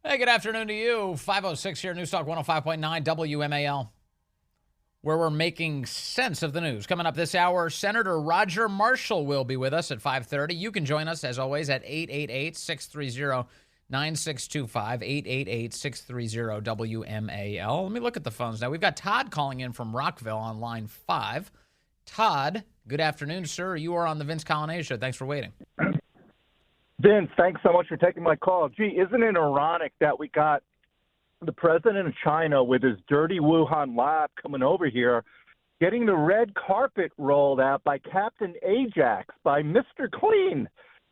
Hey, good afternoon to you. 506 here, News Talk 105.9 WMAL, where we're making sense of the news. Coming up this hour, Senator Roger Marshall will be with us at 5:30. You can join us, as always, at 888-630-9625, 888-630-WMAL. Let me look at the phones now. We've got Todd calling in from Rockville on line 5. Todd, good afternoon, sir. You are on the Vince Coglianese Show. Thanks for waiting. Vince, thanks so much for taking my call. Gee, isn't it ironic that we got the president of China with his dirty Wuhan lab coming over here, getting the red carpet rolled out by Captain Ajax, by Mr. Clean?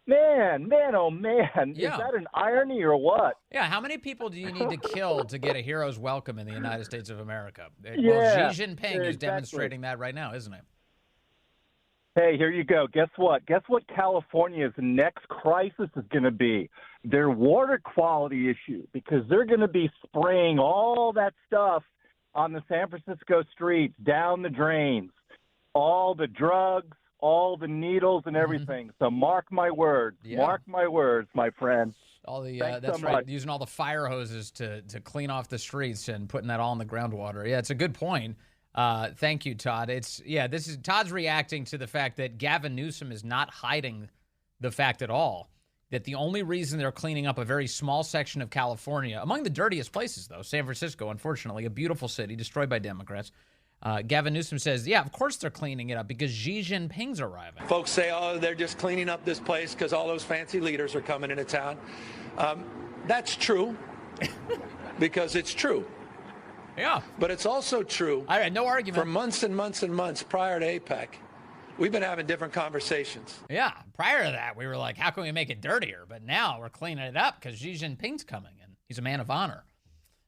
Man, oh man. Yeah. Is that an irony or what? Yeah, how many people do you need to kill to get a hero's welcome in the United States of America? Yeah, well, Xi Jinping is exactly. demonstrating that right now, isn't he? Hey, here you go. Guess what? Guess what California's next crisis is going to be? Their water quality issue, because they're going to be spraying all that stuff on the San Francisco streets, down the drains, all the drugs, all the needles and everything. So mark my words. Yeah. Mark my words, my friend. All the Thanks that's so right. much. Using all the fire hoses to clean off the streets and putting that all in the groundwater. Yeah, it's a good point. Thank you, Todd. Todd's reacting to the fact that Gavin Newsom is not hiding the fact at all that the only reason they're cleaning up a very small section of California, among the dirtiest places, though, San Francisco, unfortunately, a beautiful city destroyed by Democrats. Gavin Newsom says, yeah, of course they're cleaning it up because Xi Jinping's arriving. Folks say, oh, they're just cleaning up this place because all those fancy leaders are coming into town. That's true because it's true. Yeah. But it's also true. I had no argument. For months and months and months prior to APEC, we've been having different conversations. Yeah. Prior to that, we were like, how can we make it dirtier? But now we're cleaning it up because Xi Jinping's coming and he's a man of honor.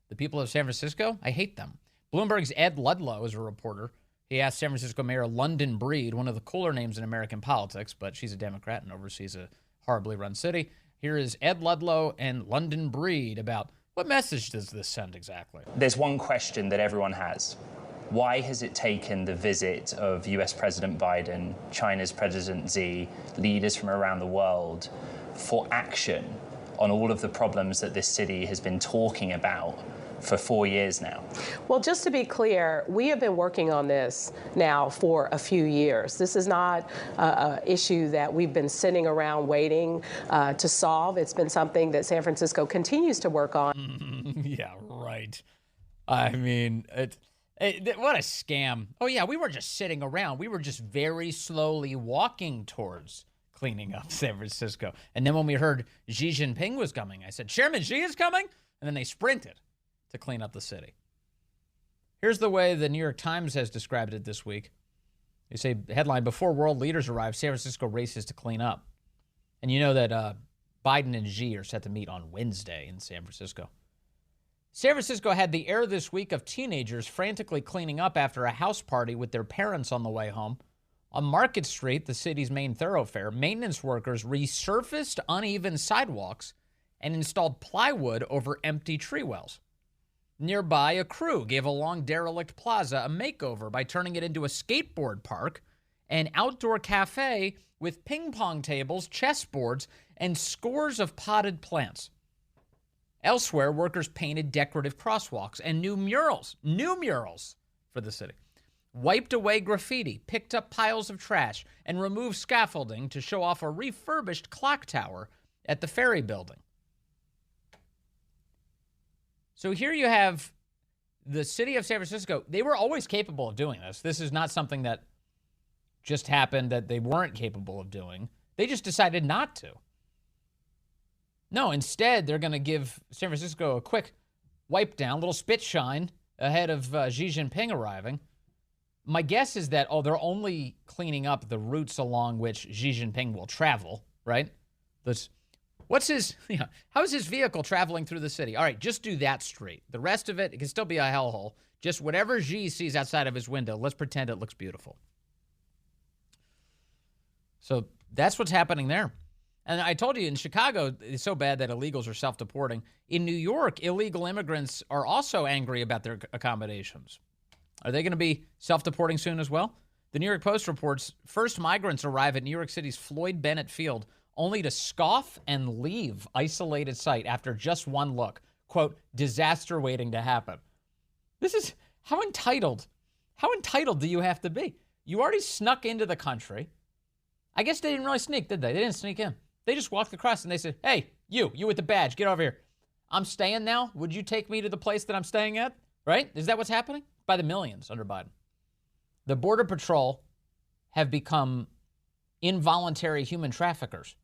The people of San Francisco, I hate them. Bloomberg's Ed Ludlow is a reporter. He asked San Francisco Mayor London Breed, one of the cooler names in American politics, but she's a Democrat and oversees a horribly run city. Here is Ed Ludlow and London Breed about what message does this send exactly? There's one question that everyone has. Why has it taken the visit of US President Biden, China's President Xi, leaders from around the world for action on all of the problems that this city has been talking about for 4 years now? Well, just to be clear, we have been working on this now for a few years. This is not an issue that we've been sitting around waiting to solve. It's been something that San Francisco continues to work on. Yeah, right. I mean, what a scam. Oh, yeah, we were just sitting around. We were just very slowly walking towards cleaning up San Francisco. And then when we heard Xi Jinping was coming, I said, Chairman Xi is coming? And then they sprinted to clean up the city. Here's the way the New York Times has described it this week. They say, headline, before world leaders arrive, San Francisco races to clean up. And you know that Biden and Xi are set to meet on Wednesday in San Francisco. San Francisco had the air this week of teenagers frantically cleaning up after a house party with their parents on the way home. On Market Street, the city's main thoroughfare, maintenance workers resurfaced uneven sidewalks and installed plywood over empty tree wells. Nearby, a crew gave a long derelict plaza a makeover by turning it into a skateboard park, an outdoor cafe with ping pong tables, chessboards, and scores of potted plants. Elsewhere, workers painted decorative crosswalks and new murals for the city, wiped away graffiti, picked up piles of trash, and removed scaffolding to show off a refurbished clock tower at the Ferry Building. So here you have the city of San Francisco. They were always capable of doing this. This is not something that just happened that they weren't capable of doing. They just decided not to. No, instead, they're going to give San Francisco a quick wipe down, little spit shine ahead of Xi Jinping arriving. My guess is that, they're only cleaning up the routes along which Xi Jinping will travel, right? How is his vehicle traveling through the city? All right, just do that street. The rest of it can still be a hellhole. Just whatever Xi sees outside of his window, let's pretend it looks beautiful. So that's what's happening there. And I told you in Chicago, it's so bad that illegals are self-deporting. In New York, illegal immigrants are also angry about their accommodations. Are they going to be self-deporting soon as well? The New York Post reports first migrants arrive at New York City's Floyd Bennett Field only to scoff and leave isolated site after just one look. quote, disaster waiting to happen. This is how entitled do you have to be? You already snuck into the country. I guess they didn't really sneak, did they? They didn't sneak in. They just walked across and they said, hey, you with the badge, get over here. I'm staying now. Would you take me to the place that I'm staying at? Right? Is that what's happening? By the millions under Biden. The Border Patrol have become involuntary human traffickers.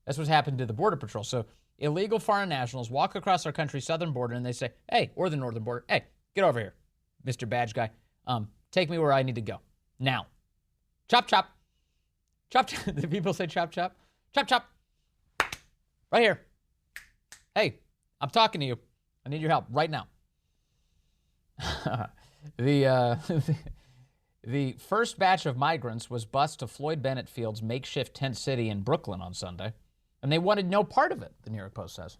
That's what's happened to the Border Patrol. So illegal foreign nationals walk across our country's southern border and they say, hey, or the northern border, hey, get over here, Mr. Badge Guy. Take me where I need to go. Now. Chop, chop. Chop, chop. The people say chop, chop. Chop, chop. Right here. Hey, I'm talking to you. I need your help right now. The first batch of migrants was bused to Floyd Bennett Field's makeshift tent city in Brooklyn on Sunday, and they wanted no part of it, the New York Post says.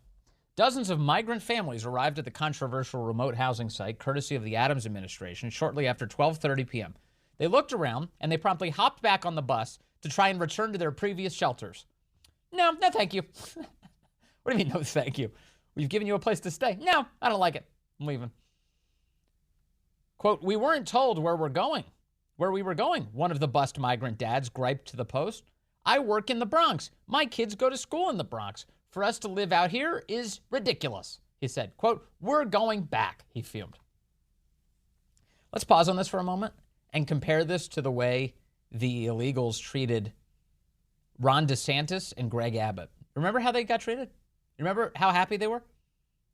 Dozens of migrant families arrived at the controversial remote housing site, courtesy of the Adams administration, shortly after 12:30 p.m. They looked around, and they promptly hopped back on the bus to try and return to their previous shelters. No, thank you. What do you mean, no, thank you? We've given you a place to stay. No, I don't like it. I'm leaving. Quote, we weren't told where we were going, one of the bused migrant dads griped to the Post. I work in the Bronx. My kids go to school in the Bronx. For us to live out here is ridiculous, he said. Quote, we're going back, he fumed. Let's pause on this for a moment and compare this to the way the illegals treated Ron DeSantis and Greg Abbott. Remember how they got treated? Remember how happy they were?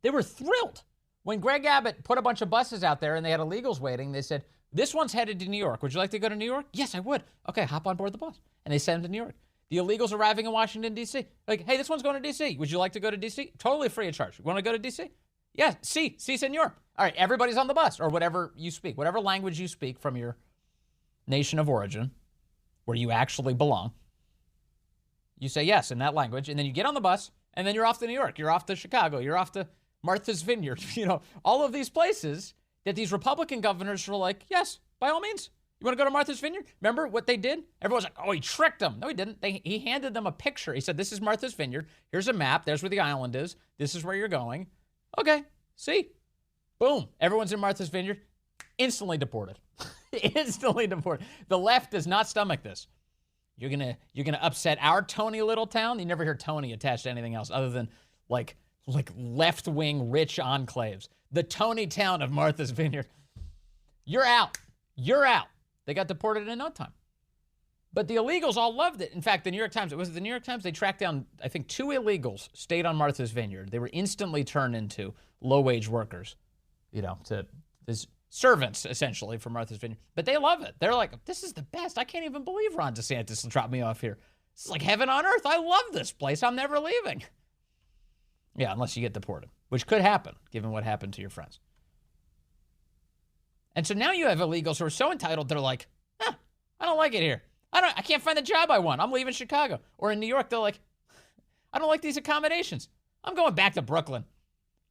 They were thrilled. When Greg Abbott put a bunch of buses out there and they had illegals waiting, they said, this one's headed to New York. Would you like to go to New York? Yes, I would. Okay, hop on board the bus. And they sent them to New York. The illegals arriving in Washington, D.C. Like, hey, this one's going to D.C. Would you like to go to D.C.? Totally free of charge. You want to go to D.C.? Yeah, si, senor. All right, everybody's on the bus, or whatever you speak, whatever language you speak from your nation of origin, where you actually belong. You say yes in that language, and then you get on the bus, and then you're off to New York. You're off to Chicago. You're off to Martha's Vineyard. All of these places that these Republican governors were like, yes, by all means. You want to go to Martha's Vineyard? Remember what they did? Everyone's like, oh, he tricked them. No, he didn't. He handed them a picture. He said, this is Martha's Vineyard. Here's a map. There's where the island is. This is where you're going. Okay, see? Boom. Everyone's in Martha's Vineyard. Instantly deported. Instantly deported. The left does not stomach this. You're gonna upset our Tony little town? You never hear Tony attached to anything else other than like left-wing rich enclaves. The Tony town of Martha's Vineyard. You're out. You're out. They got deported in no time. But the illegals all loved it. In fact, the New York Times, they tracked down, I think, 2 illegals stayed on Martha's Vineyard. They were instantly turned into low-wage workers, as servants, essentially, for Martha's Vineyard. But they love it. They're like, this is the best. I can't even believe Ron DeSantis dropped me off here. It's like heaven on earth. I love this place. I'm never leaving. Yeah, unless you get deported, which could happen, given what happened to your friends. And so now you have illegals who are so entitled, they're like, I don't like it here. I can't find the job I want. I'm leaving Chicago. Or in New York, they're like, I don't like these accommodations. I'm going back to Brooklyn.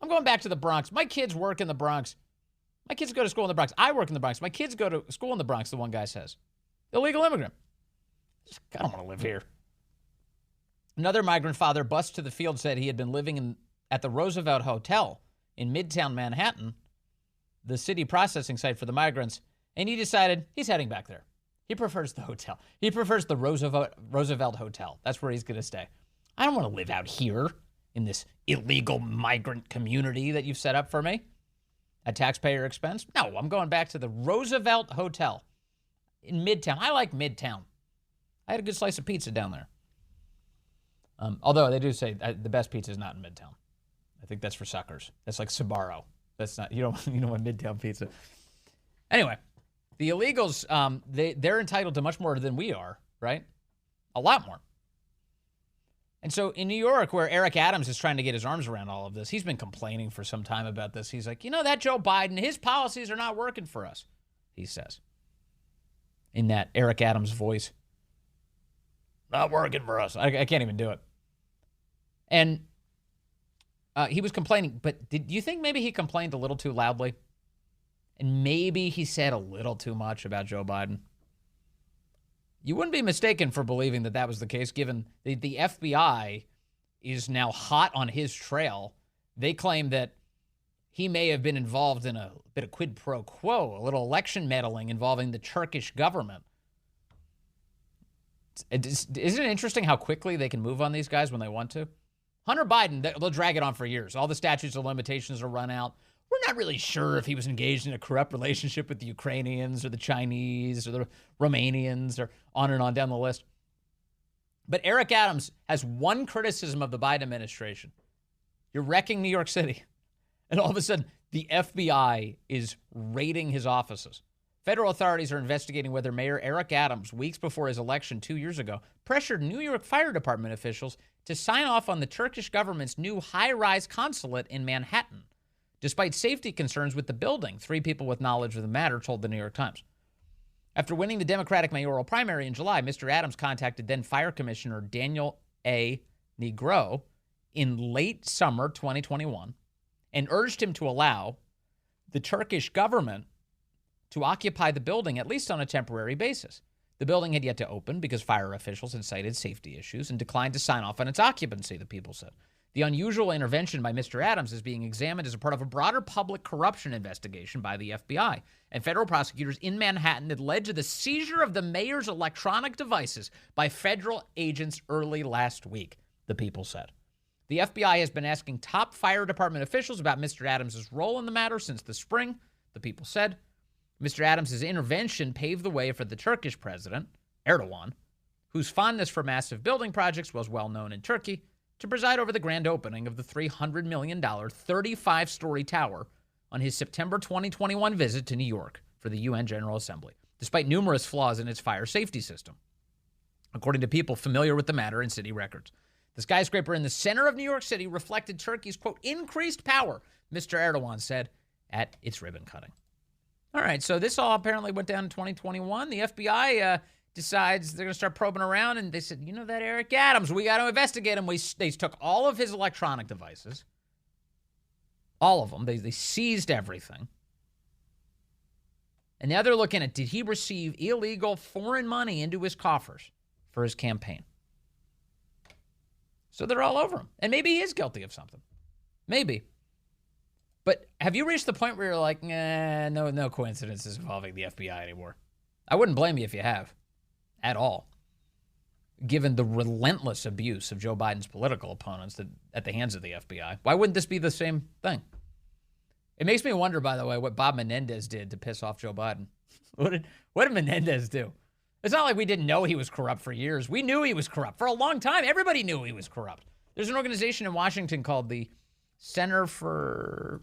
I'm going back to the Bronx. My kids work in the Bronx. My kids go to school in the Bronx. I work in the Bronx. My kids go to school in the Bronx, the one guy says. Illegal immigrant. I don't want to live here. Another migrant father bused to the field said he had been living at the Roosevelt Hotel in Midtown Manhattan, the city processing site for the migrants, and he decided he's heading back there. He prefers the hotel. He prefers the Roosevelt Hotel. That's where he's going to stay. I don't want to live out here in this illegal migrant community that you've set up for me at taxpayer expense. No, I'm going back to the Roosevelt Hotel in Midtown. I like Midtown. I had a good slice of pizza down there. Although they do say the best pizza is not in Midtown. I think that's for suckers. That's like Sbarro. That's not, you don't want Midtown pizza. Anyway, the illegals, they're entitled to much more than we are, right? A lot more. And so in New York, where Eric Adams is trying to get his arms around all of this, he's been complaining for some time about this. He's like, that Joe Biden, his policies are not working for us, he says. In that Eric Adams voice. Not working for us. I can't even do it. And he was complaining, but did you think maybe he complained a little too loudly? And maybe he said a little too much about Joe Biden? You wouldn't be mistaken for believing that that was the case, given the FBI is now hot on his trail. They claim that he may have been involved in a bit of quid pro quo, a little election meddling involving the Turkish government. Isn't it interesting how quickly they can move on these guys when they want to? Hunter Biden, they'll drag it on for years. All the statutes of limitations will run out. We're not really sure if he was engaged in a corrupt relationship with the Ukrainians or the Chinese or the Romanians or on down the list. But Eric Adams has one criticism of the Biden administration. You're wrecking New York City. And all of a sudden, the FBI is raiding his offices. Federal authorities are investigating whether Mayor Eric Adams, weeks before his election 2 years ago, pressured New York Fire Department officials to sign off on the Turkish government's new high-rise consulate in Manhattan, despite safety concerns with the building, 3 people with knowledge of the matter told the New York Times. After winning the Democratic mayoral primary in July, Mr. Adams contacted then Fire Commissioner Daniel A. Negro in late summer 2021 and urged him to allow the Turkish government to occupy the building, at least on a temporary basis. The building had yet to open because fire officials had cited safety issues and declined to sign off on its occupancy, the people said. The unusual intervention by Mr. Adams is being examined as a part of a broader public corruption investigation by the FBI. And federal prosecutors in Manhattan had led to the seizure of the mayor's electronic devices by federal agents early last week, the people said. The FBI has been asking top fire department officials about Mr. Adams' role in the matter since the spring, the people said. Mr. Adams' intervention paved the way for the Turkish president, Erdogan, whose fondness for massive building projects was well known in Turkey, to preside over the grand opening of the $300 million 35-story tower on his September 2021 visit to New York for the UN General Assembly, despite numerous flaws in its fire safety system, according to people familiar with the matter in city records. The skyscraper in the center of New York City reflected Turkey's, quote, increased power, Mr. Erdogan said at its ribbon cutting. All right, so this all apparently went down in 2021. The FBI decides they're going to start probing around, and they said, you know that Eric Adams, we got to investigate him. They took all of his electronic devices, all of them. They seized everything. And now they're looking at, did he receive illegal foreign money into his coffers for his campaign? So they're all over him. And maybe he is guilty of something. Maybe. But have you reached the point where you're like, no coincidences involving the FBI anymore? I wouldn't blame you if you have, at all, given the relentless abuse of Joe Biden's political opponents at the hands of the FBI. Why wouldn't this be the same thing? It makes me wonder, by the way, what Bob Menendez did to piss off Joe Biden. What did Menendez do? It's not like we didn't know he was corrupt for years. We knew he was corrupt for a long time. Everybody knew he was corrupt. There's an organization in Washington called the Center for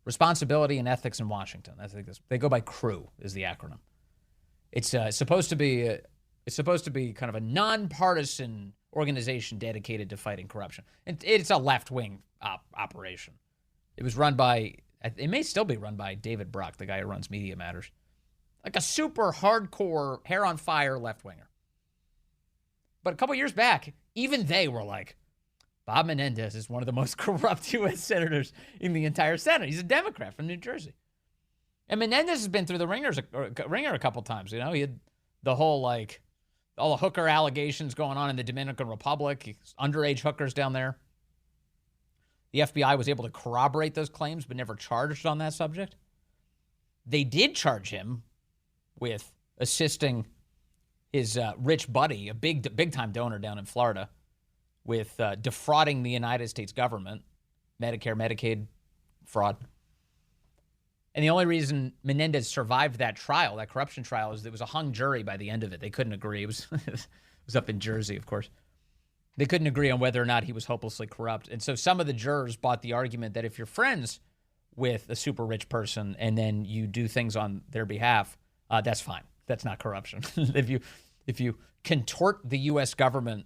Responsibility and Ethics in Washington. I think they go by CREW is the acronym. It's supposed to be kind of a nonpartisan organization dedicated to fighting corruption. It's a left-wing operation. It may still be run by David Brock, the guy who runs Media Matters. Like a super hardcore, hair on fire left-winger. But a couple years back, even they were like, Bob Menendez is one of the most corrupt U.S. senators in the entire Senate. He's a Democrat from New Jersey. And Menendez has been through the ringer a couple times. You know, he had the whole, all the hooker allegations going on in the Dominican Republic, underage hookers down there. The FBI was able to corroborate those claims, but never charged on that subject. They did charge him with assisting his rich buddy, a big-time donor down in Florida, with defrauding the United States government, Medicare, Medicaid fraud. And the only reason Menendez survived that trial, that corruption trial, is that it was a hung jury by the end of it. They couldn't agree. It was, it was up in Jersey, of course. They couldn't agree on whether or not he was hopelessly corrupt. And so some of the jurors bought the argument that if you're friends with a super rich person and then you do things on their behalf, that's fine. That's not corruption. If you contort the U.S. government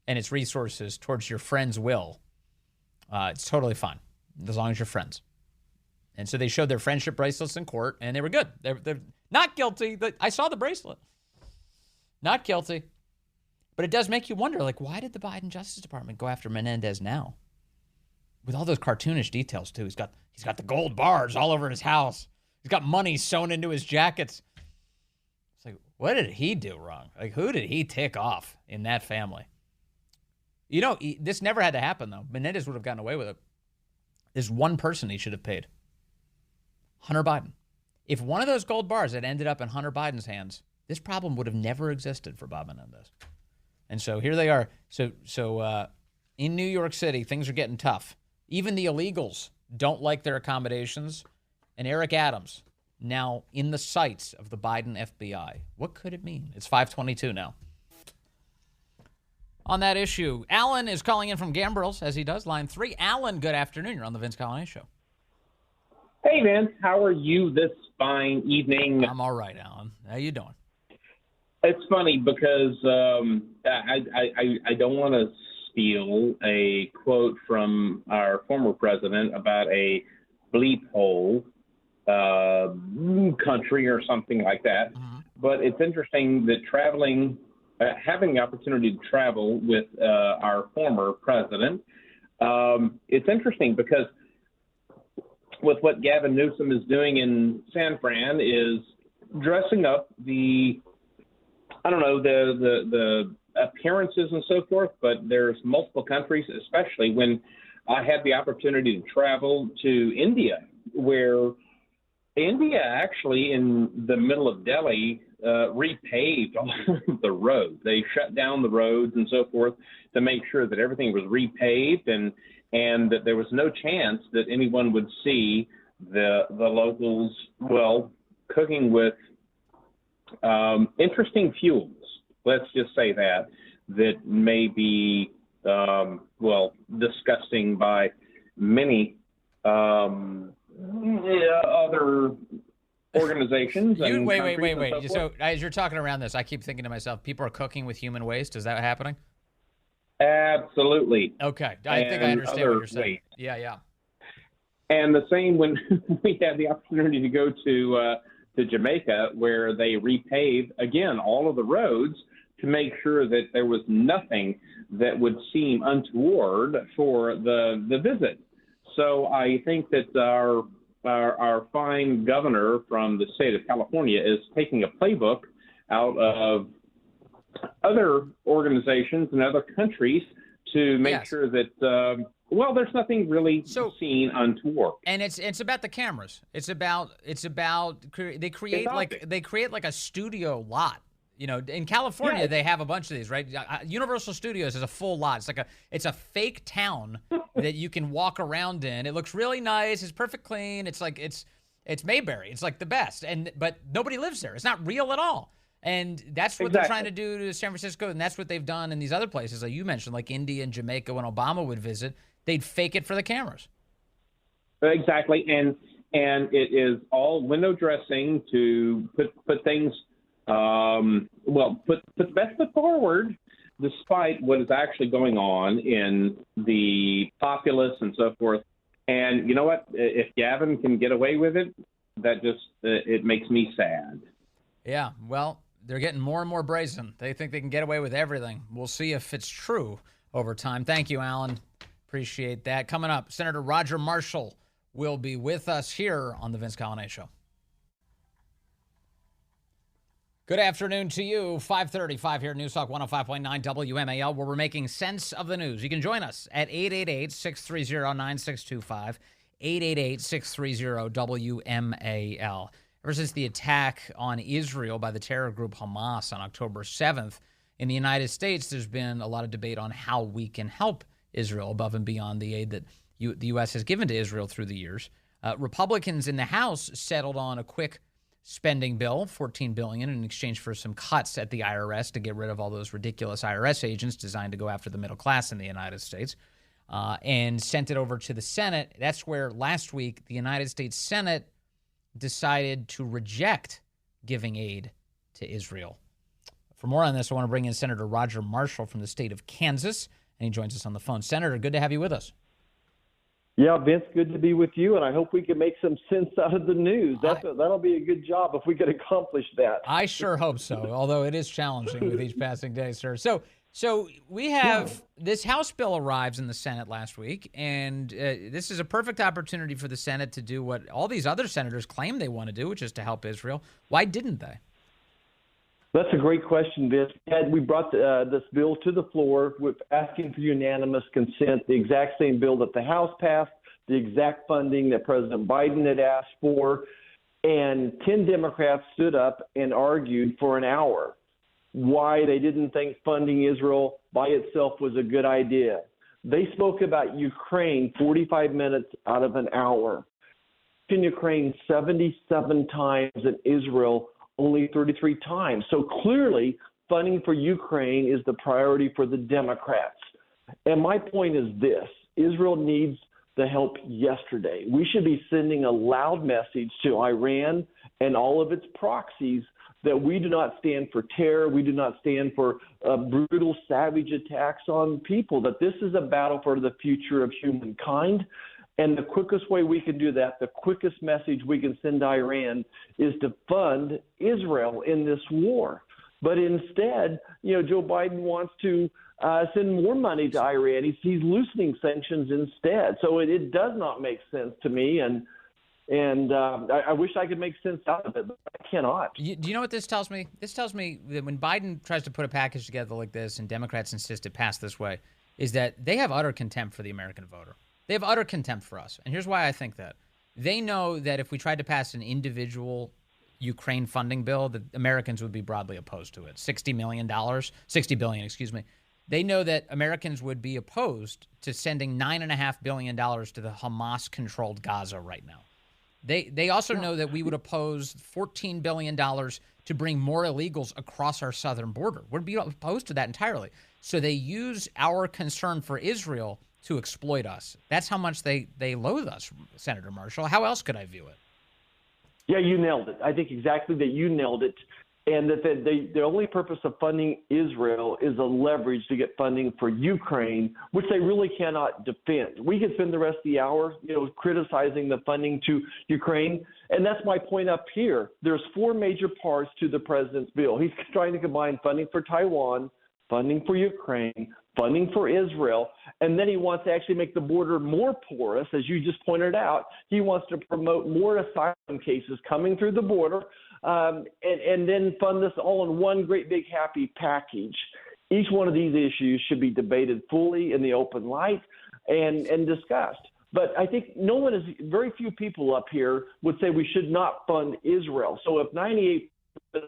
and its resources towards your friend's will, it's totally fine, as long as you're friends. And so they showed their friendship bracelets in court, and they were good. They're not guilty. I saw the bracelet. Not guilty. But it does make you wonder, why did the Biden Justice Department go after Menendez now? With all those cartoonish details, too. He's got the gold bars all over his house. He's got money sewn into his jackets. It's like, what did he do wrong? Who did he tick off in that family? You know, this never had to happen, though. Menendez would have gotten away with it. There's one person he should have paid. Hunter Biden. If one of those gold bars had ended up in Hunter Biden's hands, this problem would have never existed for Bob Menendez. And so here they are. So in New York City, things are getting tough. Even the illegals don't like their accommodations. And Eric Adams, now in the sights of the Biden FBI. What could it mean? It's 5:22 now. On that issue, Alan is calling in from Gambrels, as he does, line 3. Alan, good afternoon. You're on the Vince Coglianese Show. Hey, Vince. How are you this fine evening? I'm all right, Alan. How you doing? It's funny because I don't want to steal a quote from our former president about a bleep hole country or something like that. Mm-hmm. But it's interesting that having the opportunity to travel with our former president, it's interesting because with what Gavin Newsom is doing in San Fran is dressing up the appearances and so forth, but there's multiple countries, especially when I had the opportunity to travel to India, where India actually in the middle of Delhi repaved all of the roads. They shut down the roads and so forth to make sure that everything was repaved and that there was no chance that anyone would see the locals, cooking with interesting fuels. Let's just say that may be, disgusting by many other organizations. Wait. So as you're talking around this, I keep thinking to myself, people are cooking with human waste. Is that happening? Absolutely. Okay. I think I understand what you're saying. Waste. Yeah. And the same when we had the opportunity to go to Jamaica, where they repaved, again, all of the roads to make sure that there was nothing that would seem untoward for the visit. So I think that our fine governor from the state of California is taking a playbook out of other organizations and other countries to make sure that there's nothing really seen untoward. And it's about the cameras. It's about they create like a studio lot. You know, in California they have a bunch of these, right? Universal Studios is a full lot. It's a fake town that you can walk around in. It looks really nice. It's perfect clean. It's like it's Mayberry. It's like the best. But nobody lives there. It's not real at all. And that's what they're trying to do to San Francisco, and that's what they've done in these other places, like you mentioned, like India and Jamaica. When Obama would visit, they'd fake it for the cameras. Exactly, and it is all window dressing to put things, put the best foot forward, despite what is actually going on in the populace and so forth. And you know what? If Gavin can get away with it, that just it makes me sad. Yeah, well, they're getting more and more brazen. They think they can get away with everything. We'll see if it's true over time. Thank you, Alan. Appreciate that. Coming up, Senator Roger Marshall will be with us here on the Vince Coglianese Show. Good afternoon to you. 5:35 here at News Talk 105.9 WMAL, where we're making sense of the news. You can join us at 888-630-9625, 888-630-WMAL. Ever since the attack on Israel by the terror group Hamas on October 7th, in the United States, there's been a lot of debate on how we can help Israel above and beyond the aid that the U.S. has given to Israel through the years. Republicans in the House settled on a quick spending bill, $14 billion, in exchange for some cuts at the IRS to get rid of all those ridiculous IRS agents designed to go after the middle class in the United States, and sent it over to the Senate. That's where last week the United States Senate decided to reject giving aid to Israel. For more on this, I want to bring in Senator Roger Marshall from the state of Kansas, and he joins us on the phone. Senator, good to have you with us. Yeah, Vince, good to be with you, and I hope we can make some sense out of the news. That'll be a good job if we could accomplish that. I sure hope so, although it is challenging with each passing day, sir. So we have this House bill arrives in the Senate last week, and this is a perfect opportunity for the Senate to do what all these other senators claim they want to do, which is to help Israel. Why didn't they? That's a great question, Vince. We brought this bill to the floor with asking for unanimous consent, the exact same bill that the House passed, the exact funding that President Biden had asked for. And 10 Democrats stood up and argued for an hour why they didn't think funding Israel by itself was a good idea. They spoke about Ukraine 45 minutes out of an hour. In Ukraine 77 times, and Israel only 33 times. So clearly, funding for Ukraine is the priority for the Democrats. And my point is this: Israel needs the help yesterday. We should be sending a loud message to Iran and all of its proxies that we do not stand for terror. We do not stand for brutal, savage attacks on people, that this is a battle for the future of humankind. And the quickest way we can do that, the quickest message we can send to Iran, is to fund Israel in this war. But instead, Joe Biden wants to send more money to Iran. He's loosening sanctions instead. So it does not make sense to me. And I wish I could make sense out of it, but I cannot. Do you know what this tells me? This tells me that when Biden tries to put a package together like this and Democrats insist it pass this way, is that they have utter contempt for the American voter. They have utter contempt for us. And here's why I think that. They know that if we tried to pass an individual Ukraine funding bill, that Americans would be broadly opposed to it. $60 billion, excuse me. They know that Americans would be opposed to sending $9.5 billion to the Hamas-controlled Gaza right now. They also know that we would oppose $14 billion to bring more illegals across our southern border. We'd be opposed to that entirely. So they use our concern for Israel to exploit us. That's how much they loathe us, Senator Marshall. How else could I view it? Yeah, you nailed it. I think exactly that you nailed it. And that the only purpose of funding Israel is a leverage to get funding for Ukraine, which they really cannot defend. We could spend the rest of the hour, criticizing the funding to Ukraine. And that's my point up here. There's four major parts to the president's bill. He's trying to combine funding for Taiwan, funding for Ukraine, funding for Israel, and then he wants to actually make the border more porous, as you just pointed out. He wants to promote more asylum cases coming through the border, and then fund this all in one great big happy package. Each one of these issues should be debated fully in the open light and discussed. But I think very few people up here would say we should not fund Israel. So if 98%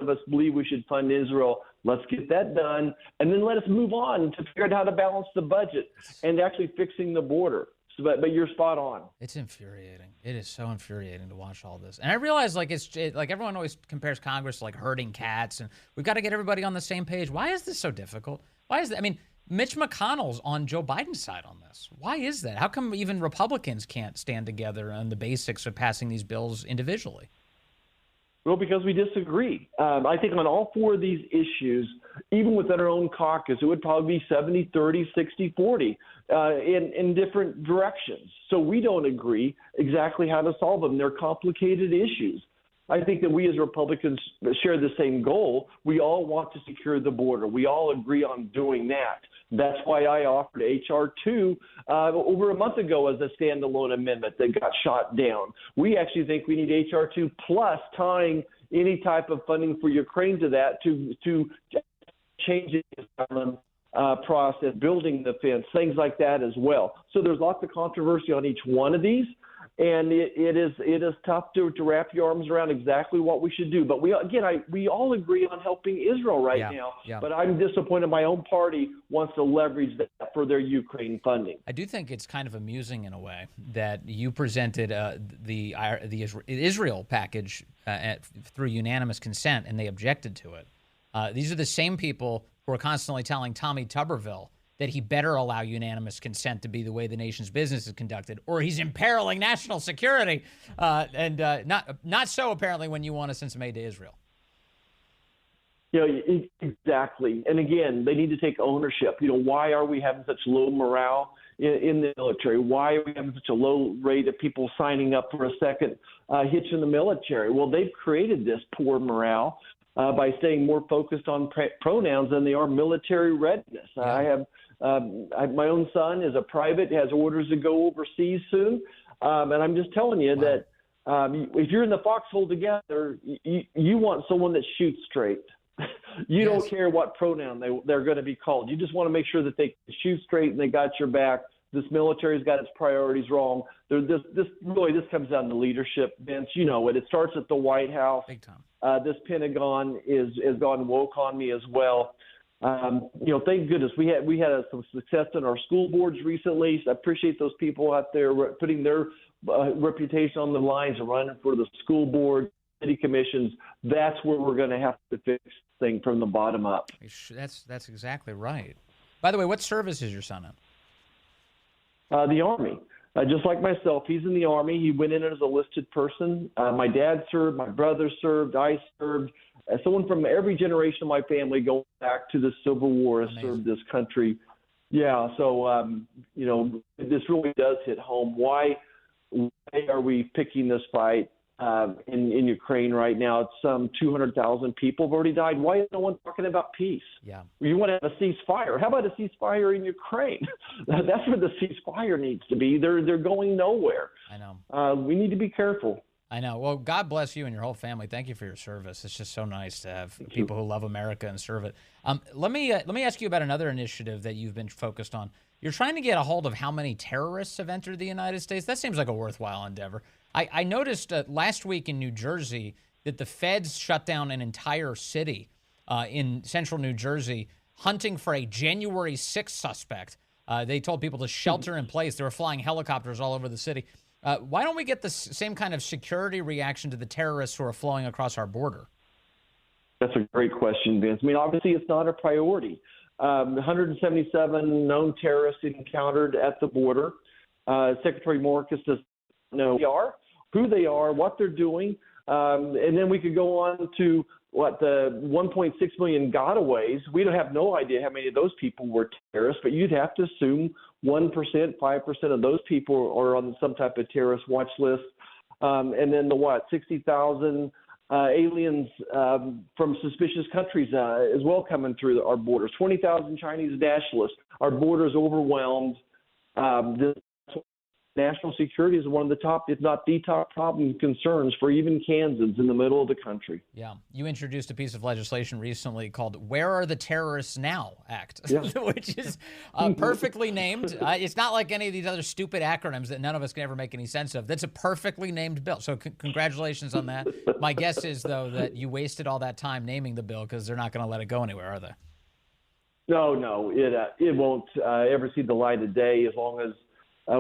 of us believe we should fund Israel, let's get that done, and then let us move on to figure out how to balance the budget and actually fixing the border. So, but you're spot on. It's infuriating. It is so infuriating to watch all this. And I realize, like everyone always compares Congress to like herding cats, and we've got to get everybody on the same page. Why is this so difficult? Why is that? I mean, Mitch McConnell's on Joe Biden's side on this. Why is that? How come even Republicans can't stand together on the basics of passing these bills individually? Well, because we disagree. I think on all four of these issues, even within our own caucus, it would probably be 70-30, 60-40 in different directions. So we don't agree exactly how to solve them. They're complicated issues. I think that we as Republicans share the same goal. We all want to secure the border. We all agree on doing that. That's why I offered H.R. 2 over a month ago as a standalone amendment that got shot down. We actually think we need H.R. 2 plus tying any type of funding for Ukraine to that to change the asylum process, building the fence, things like that as well. So there's lots of controversy on each one of these. And it is tough to wrap your arms around exactly what we should do. But we all agree on helping Israel now. Yeah. But I'm disappointed my own party wants to leverage that for their Ukraine funding. I do think it's kind of amusing in a way that you presented the Israel package through unanimous consent, and they objected to it. These are the same people who are constantly telling Tommy Tuberville that he better allow unanimous consent to be the way the nation's business is conducted, or he's imperiling national security. And not so, apparently, when you want to send some aid to Israel. Exactly. And again, they need to take ownership. Why are we having such low morale in the military? Why are we having such a low rate of people signing up for a second hitch in the military? Well, they've created this poor morale by staying more focused on pronouns than they are military readiness. Yeah. I have my own son is a private, has orders to go overseas soon, and I'm just telling you that if you're in the foxhole together, you want someone that shoots straight. You don't care what pronoun they're going to be called. You just want to make sure that they shoot straight and they got your back This military's got its priorities wrong. This comes down to leadership, Vince. You know it. It starts at the White House. Big time. This Pentagon has gone woke on me as well. Thank goodness we had some success in our school boards recently. So I appreciate those people out there putting their reputation on the lines and running for the school board, city commissions. That's where we're going to have to fix things from the bottom up. That's exactly right. By the way, what service is your son in? The Army. Just like myself, he's in the Army. He went in as a listed person. My dad served. My brother served. I served. Someone from every generation of my family going back to the Civil War has served this country. Yeah, so, this really does hit home. Why are we picking this fight in Ukraine right now? It's some 200,000 people have already died. Why is no one talking about peace? Yeah. You want to have a ceasefire. How about a ceasefire in Ukraine? That's where the ceasefire needs to be. They're going nowhere. I know. We need to be careful. I know. Well, God bless you and your whole family. Thank you for your service. It's just so nice to have people who love America and serve it. Let me ask you about another initiative that you've been focused on. You're trying to get a hold of how many terrorists have entered the United States. That seems like a worthwhile endeavor. I noticed last week in New Jersey that the feds shut down an entire city in central New Jersey hunting for a January 6th suspect. They told people to shelter in place. They were flying helicopters all over the city. Why don't we get the same kind of security reaction to the terrorists who are flowing across our border? That's a great question, Vince. I mean, obviously it's not a priority. 177 known terrorists encountered at the border. Secretary Marcus does know who they are, what they're doing. And then we could go on to the 1.6 million gotaways. We don't have no idea how many of those people were terrorists, but you'd have to assume 1%, 5% of those people are on some type of terrorist watch list. And then 60,000 aliens from suspicious countries as well coming through our borders. 20,000 Chinese nationalists. Our borders overwhelmed. National security is one of the top, if not the top problem and concerns for even Kansans in the middle of the country. Yeah. You introduced a piece of legislation recently called Where Are the Terrorists Now Act, which is perfectly named. It's not like any of these other stupid acronyms that none of us can ever make any sense of. That's a perfectly named bill. So congratulations on that. My guess is, though, that you wasted all that time naming the bill because they're not going to let it go anywhere, are they? No, it won't ever see the light of day as long as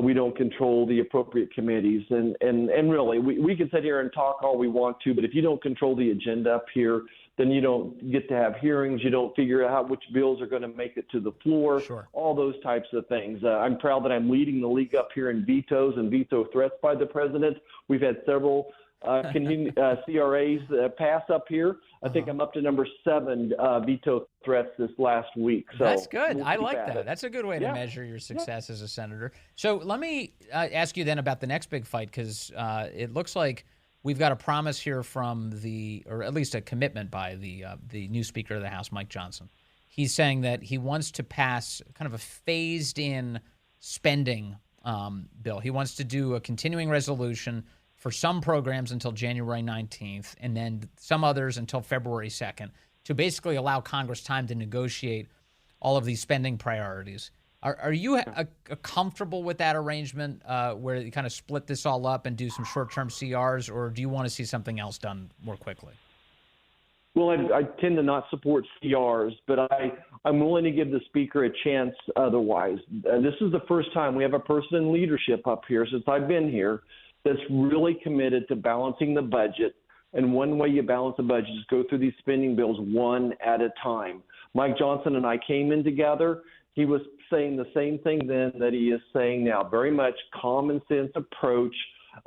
we don't control the appropriate committees. And really, we can sit here and talk all we want to, but if you don't control the agenda up here, then you don't get to have hearings. You don't figure out which bills are going to make it to the floor, all those types of things. I'm proud that I'm leading the league up here in vetoes and veto threats by the president. We've had several CRAs pass up here. I think I'm up to number 7 veto threats this last week. So that's good. I like that. That's a good way to measure your success as a senator. So let me ask you then about the next big fight, because it looks like we've got a promise here from or at least a commitment by the new Speaker of the House, Mike Johnson. He's saying that he wants to pass kind of a phased-in spending bill. He wants to do a continuing resolution for some programs until January 19th, and then some others until February 2nd, to basically allow Congress time to negotiate all of these spending priorities. Are you comfortable with that arrangement where you kind of split this all up and do some short-term CRs, or do you want to see something else done more quickly? Well, I tend to not support CRs, but I'm willing to give the Speaker a chance otherwise. This is the first time we have a person in leadership up here since I've been here that's really committed to balancing the budget. And one way you balance the budget is go through these spending bills one at a time. Mike Johnson and I came in together. He was saying the same thing then that he is saying now, very much common sense approach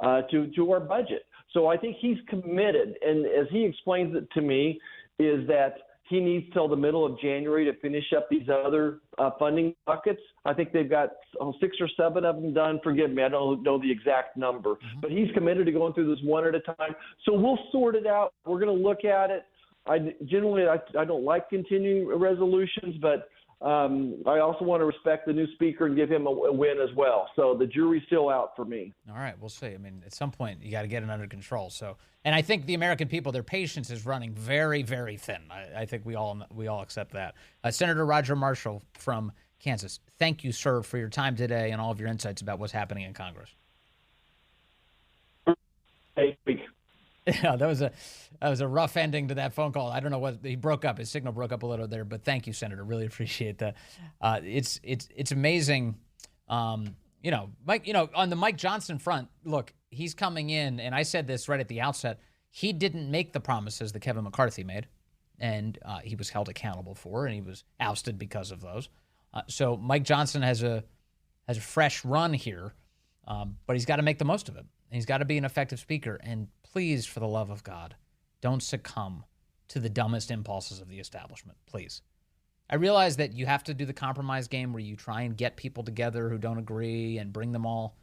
to our budget. So I think he's committed. And as he explains it to me, is that he needs till the middle of January to finish up these other funding buckets. I think they've got 6 or 7 of them done. Forgive me, I don't know the exact number. But he's committed to going through this one at a time. So we'll sort it out. We're going to look at it. I don't like continuing resolutions, but I also want to respect the new Speaker and give him a win as well. So the jury's still out for me. All right, we'll see. I mean, at some point, you got to get it under control. So, and I think the American people, their patience is running very, very thin. I think we all accept that. Senator Roger Marshall from Kansas. Thank you, sir, for your time today and all of your insights about what's happening in Congress. Yeah, that was a rough ending to that phone call. I don't know what he broke up. His signal broke up a little there, but thank you, Senator. Really appreciate that. It's amazing. Mike. On the Mike Johnson front, look, he's coming in, and I said this right at the outset. He didn't make the promises that Kevin McCarthy made, and he was held accountable for, and he was ousted because of those. So Mike Johnson has a fresh run here, but he's got to make the most of it. He's got to be an effective speaker. And please, for the love of God, don't succumb to the dumbest impulses of the establishment, please. I realize that you have to do the compromise game where you try and get people together who don't agree and bring them all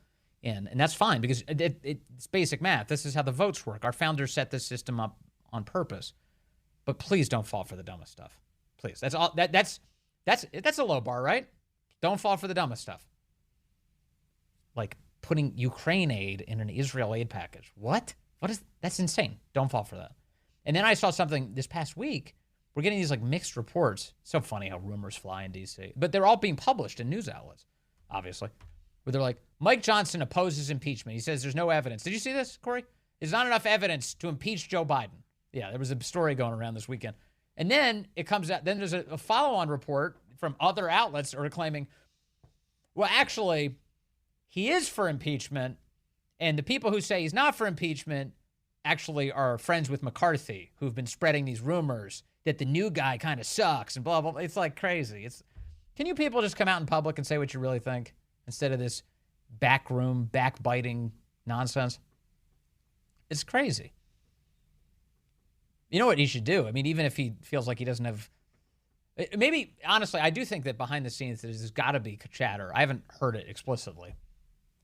in. And that's fine because it's basic math. This is how the votes work. Our founders set this system up on purpose. But please don't fall for the dumbest stuff. Please. That's all. That's a low bar, right? Don't fall for the dumbest stuff. Like putting Ukraine aid in an Israel aid package. That's insane. Don't fall for that. And then I saw something this past week. We're getting these like mixed reports. It's so funny how rumors fly in D.C. But they're all being published in news outlets, obviously. Where they're like, Mike Johnson opposes impeachment. He says there's no evidence. Did you see this, Corey? There's not enough evidence to impeach Joe Biden. Yeah, there was a story going around this weekend. And then it comes out, then there's a follow-on report from other outlets that are claiming, well, actually, he is for impeachment, and the people who say he's not for impeachment actually are friends with McCarthy, who've been spreading these rumors that the new guy kind of sucks and blah, blah, blah. It's like crazy. Can you people just come out in public and say what you really think instead of this backroom, backbiting nonsense? It's crazy. You know what he should do? I mean, even if he feels like he doesn't have... Maybe, honestly, I do think that behind the scenes there's got to be chatter. I haven't heard it explicitly.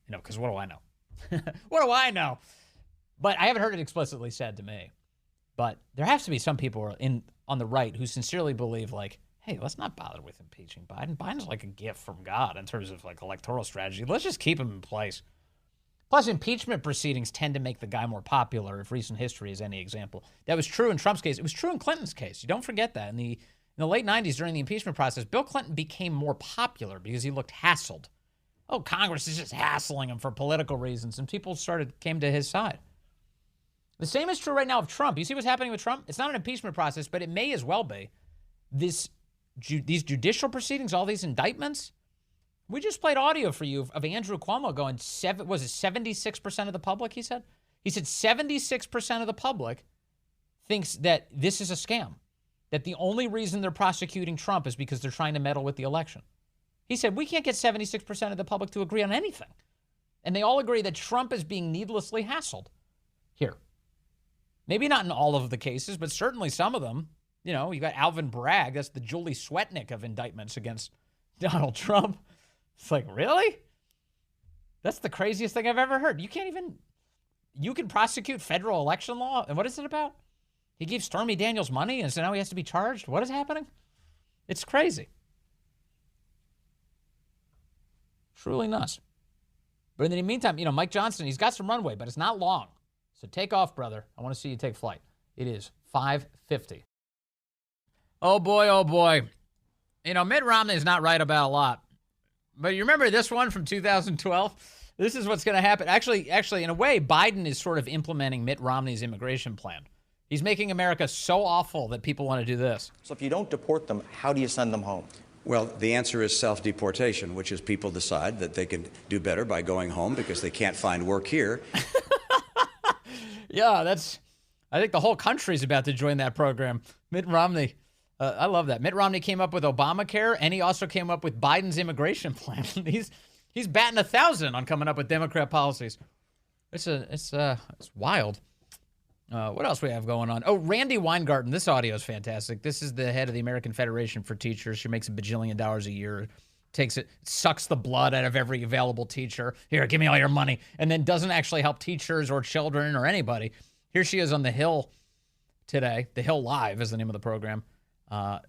Because what do I know? What do I know? But I haven't heard it explicitly said to me. But there has to be some people on the right who sincerely believe, like, hey, let's not bother with impeaching Biden. Biden's like a gift from God in terms of like electoral strategy. Let's just keep him in place. Plus, impeachment proceedings tend to make the guy more popular if recent history is any example. That was true in Trump's case. It was true in Clinton's case. You don't forget that. In the late 90s, during the impeachment process, Bill Clinton became more popular because he looked hassled. Oh, Congress is just hassling him for political reasons, and people came to his side. The same is true right now of Trump. You see what's happening with Trump? It's not an impeachment process, but it may as well be. These judicial proceedings, all these indictments. We just played audio for you of Andrew Cuomo going, 76% of the public, he said? He said 76% of the public thinks that this is a scam, that the only reason they're prosecuting Trump is because they're trying to meddle with the election. He said, we can't get 76% of the public to agree on anything. And they all agree that Trump is being needlessly hassled here. Maybe not in all of the cases, but certainly some of them. You got Alvin Bragg. That's the Julie Swetnick of indictments against Donald Trump. It's like, really? That's the craziest thing I've ever heard. You can prosecute federal election law? And what is it about? He gave Stormy Daniels money, and so now he has to be charged? What is happening? It's crazy. Truly nuts. But in the meantime, Mike Johnson, he's got some runway, but it's not long. So take off, brother. I want to see you take flight. It is 5:50. Oh, boy, oh, boy. Mitt Romney is not right about a lot. But you remember this one from 2012? This is what's going to happen. Actually, in a way, Biden is sort of implementing Mitt Romney's immigration plan. He's making America so awful that people want to do this. So if you don't deport them, how do you send them home? Well, the answer is self-deportation, which is people decide that they can do better by going home because they can't find work here. Yeah, I think the whole country's about to join that program. Mitt Romney, I love that. Mitt Romney came up with Obamacare, and he also came up with Biden's immigration plan. He's batting 1,000 on coming up with Democrat policies. It's wild. What else we have going on? Oh, Randy Weingarten. This audio is fantastic. This is the head of the American Federation for Teachers. She makes $1 bajillion a year. Sucks the blood out of every available teacher. Here, give me all your money. And then doesn't actually help teachers or children or anybody. Here she is on The Hill today. The Hill Live is the name of the program.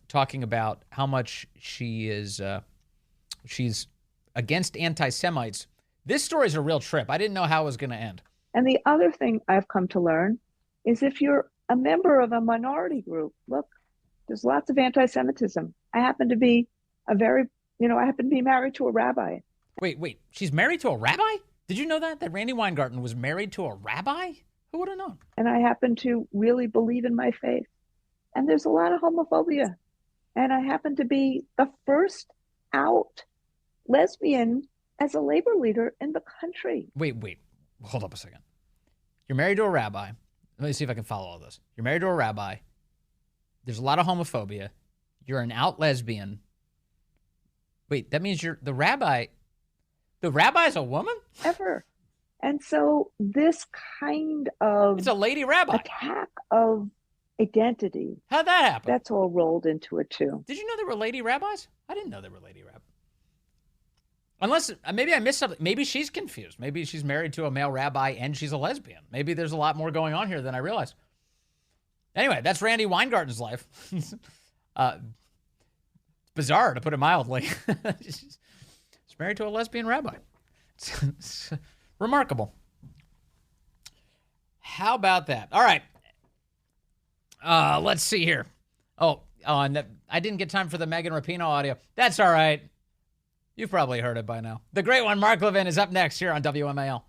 Talking about how much she's against anti-Semites. This story's a real trip. I didn't know how it was going to end. And the other thing I've come to learn is if you're a member of a minority group, look, there's lots of anti-Semitism. I happen to be a very I happen to be married to a rabbi. Wait. She's married to a rabbi? Did you know that? That Randy Weingarten was married to a rabbi? Who would have known? And I happen to really believe in my faith. And there's a lot of homophobia. And I happen to be the first out lesbian as a labor leader in the country. Wait. Hold up a second. You're married to a rabbi. Let me see if I can follow all this. You're married to a rabbi. There's a lot of homophobia. You're an out lesbian. Wait, that means the rabbi. The rabbi's a woman? Ever. And so this kind of it's a lady rabbi attack of identity. How'd that happen? That's all rolled into it too. Did you know there were lady rabbis? I didn't know there were lady rabbis. Unless maybe I missed something. Maybe she's confused. Maybe she's married to a male rabbi and she's a lesbian. Maybe there's a lot more going on here than I realized. Anyway, that's Randy Weingarten's life. It's bizarre, to put it mildly. She's married to a lesbian rabbi. It's remarkable. How about that? All right. Let's see here. And I didn't get time for the Megan Rapinoe audio. That's all right. You've probably heard it by now. The great one, Mark Levin, is up next here on WMAL.